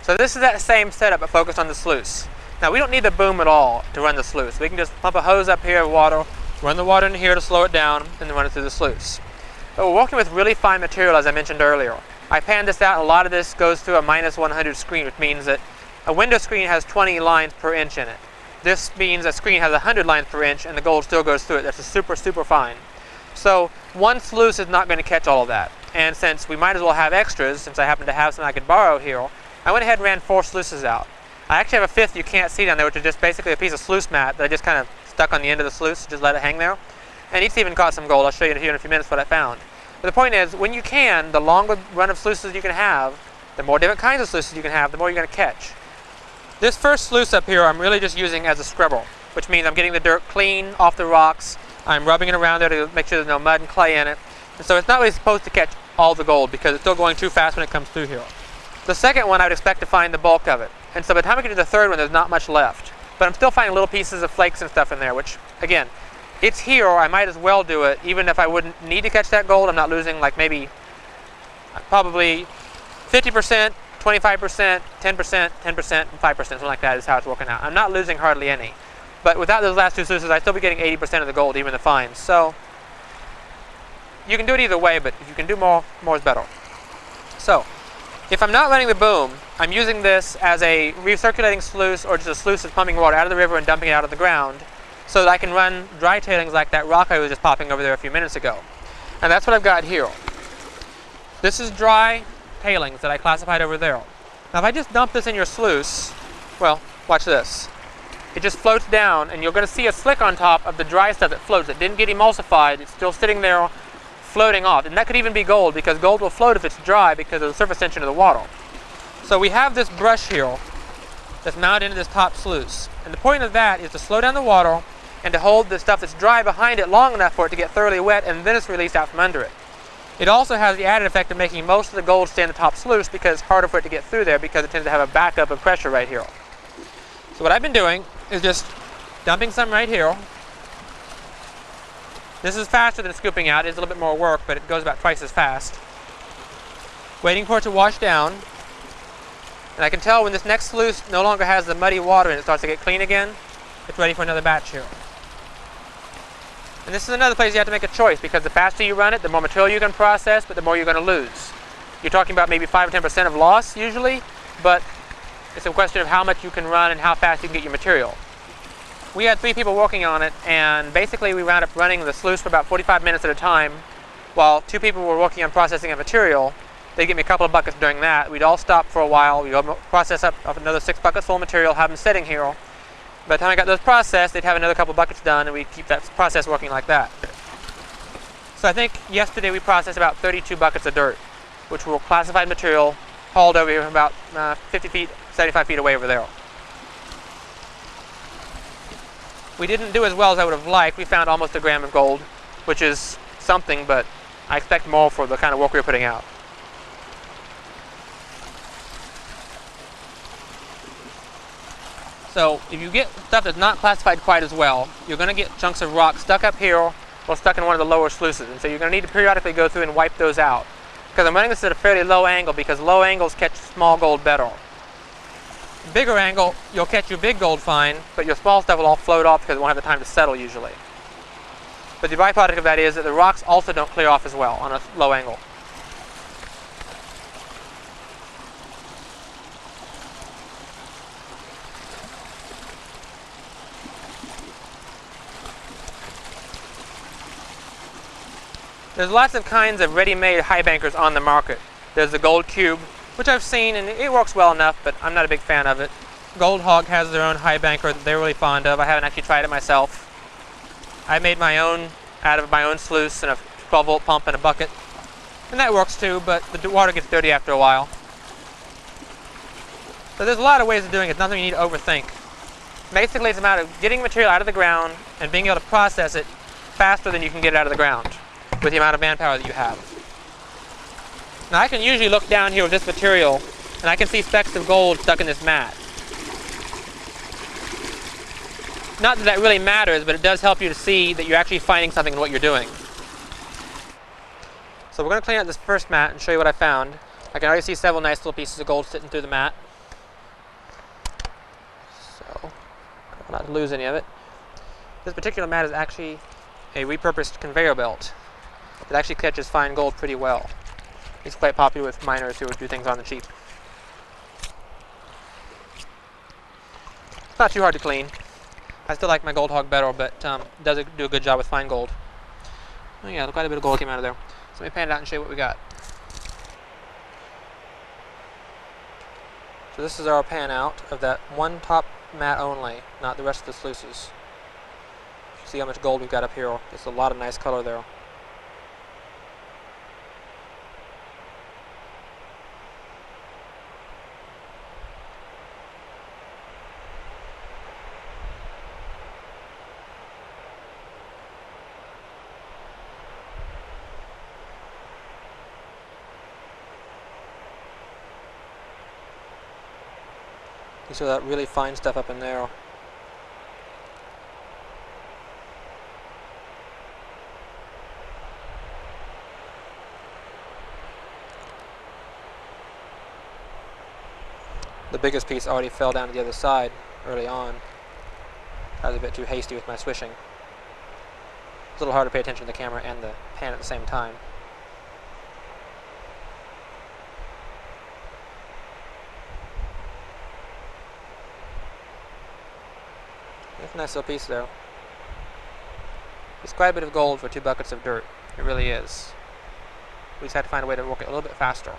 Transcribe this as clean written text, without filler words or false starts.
So this is that same setup but focused on the sluice. Now we don't need the boom at all to run the sluice. We can just pump a hose up here of water, run the water in here to slow it down, and then run it through the sluice. But we're working with really fine material, as I mentioned earlier. I panned this out, and a lot of this goes through a -100 screen, which means that a window screen has 20 lines per inch in it. This means a screen has 100 lines per inch, and the gold still goes through it. That's super, super fine. So one sluice is not going to catch all of that. And since we might as well have extras, since I happen to have some I could borrow here, I went ahead and ran 4 sluices out. I actually have a 5th you can't see down there, which is just basically a piece of sluice mat that I just kind of stuck on the end of the sluice, just let it hang there. And it's even caught some gold. I'll show you here in a few minutes what I found. But the point is, when you can, the longer run of sluices you can have, the more different kinds of sluices you can have, the more you're going to catch. This first sluice up here I'm really just using as a scrubber, which means I'm getting the dirt clean off the rocks. I'm rubbing it around there to make sure there's no mud and clay in it. And so it's not really supposed to catch all the gold because it's still going too fast when it comes through here. The second one I would expect to find the bulk of it. And so by the time I get to the third one, there's not much left. But I'm still finding little pieces of flakes and stuff in there, which, again, it's here, I might as well do it. Even if I wouldn't need to catch that gold, I'm not losing like maybe probably 50%, 25%, 10%, 10%, and 5%, something like that is how it's working out. I'm not losing hardly any. But without those last 2 sluices, I'd still be getting 80% of the gold, even the fines. So you can do it either way, but if you can do more, more is better. So if I'm not running the boom, I'm using this as a recirculating sluice or just a sluice that's pumping water out of the river and dumping it out of the ground so that I can run dry tailings like that rock I was just popping over there a few minutes ago. And that's what I've got here. This is dry tailings that I classified over there. Now if I just dump this in your sluice, well, watch this. It just floats down and you're going to see a slick on top of the dry stuff that floats. It didn't get emulsified, it's still sitting there floating off. And that could even be gold because gold will float if it's dry because of the surface tension of the water. So we have this brush here that's mounted into this top sluice. And the point of that is to slow down the water and to hold the stuff that's dry behind it long enough for it to get thoroughly wet, and then it's released out from under it. It also has the added effect of making most of the gold stay in the top sluice because it's harder for it to get through there because it tends to have a backup of pressure right here. So what I've been doing is just dumping some right here. This is faster than scooping out. It's a little bit more work, but it goes about twice as fast. Waiting for it to wash down. And I can tell when this next sluice no longer has the muddy water and it starts to get clean again, it's ready for another batch here. And this is another place you have to make a choice because the faster you run it, the more material you can process, but the more you're going to lose. You're talking about maybe 5 or 10% of loss usually, but it's a question of how much you can run and how fast you can get your material. We had 3 people working on it, and basically we wound up running the sluice for about 45 minutes at a time, while 2 people were working on processing a material. They'd give me a couple of buckets during that. We'd all stop for a while. We'd process up another 6 buckets full of material, have them sitting here. By the time I got those processed, they'd have another couple of buckets done, and we'd keep that process working like that. So I think yesterday we processed about 32 buckets of dirt, which were classified material, hauled over here from about 50 feet, 75 feet away over there. We didn't do as well as I would have liked. We found almost a gram of gold, which is something, but I expect more for the kind of work we were putting out. So if you get stuff that's not classified quite as well, you're going to get chunks of rock stuck up here or stuck in one of the lower sluices. And so you're going to need to periodically go through and wipe those out. Because I'm running this at a fairly low angle because low angles catch small gold better. Bigger angle, you'll catch your big gold fine, but your small stuff will all float off because it won't have the time to settle usually. But the byproduct of that is that the rocks also don't clear off as well on a low angle. There's lots of kinds of ready-made high bankers on the market. There's the gold cube, which I've seen and it works well enough, but I'm not a big fan of it. Gold Hog has their own high banker that they're really fond of. I haven't actually tried it myself. I made my own out of my own sluice and a 12-volt pump and a bucket. And that works too, but the water gets dirty after a while. So there's a lot of ways of doing it. It's nothing you need to overthink. Basically, it's a matter of getting material out of the ground and being able to process it faster than you can get it out of the ground with the amount of manpower that you have. Now I can usually look down here with this material and I can see specks of gold stuck in this mat. Not that that really matters, but it does help you to see that you're actually finding something in what you're doing. So we're going to clean out this first mat and show you what I found. I can already see several nice little pieces of gold sitting through the mat. not to lose any of it. This particular mat is actually a repurposed conveyor belt. It actually catches fine gold pretty well. It's quite popular with miners who do things on the cheap. It's not too hard to clean. I still like my Gold Hog better, but it does do a good job with fine gold. Oh yeah, quite a bit of gold came out of there. So let me pan it out and show you what we got. So this is our pan out of that one top mat only, not the rest of the sluices. See how much gold we've got up here. It's a lot of nice color there. You see that really fine stuff up in there. The biggest piece already fell down to the other side early on. I was a bit too hasty with my swishing. It's a little hard to pay attention to the camera and the pan at the same time. That's a nice little piece there. It's quite a bit of gold for 2 buckets of dirt. It really is. We just have to find a way to work it a little bit faster.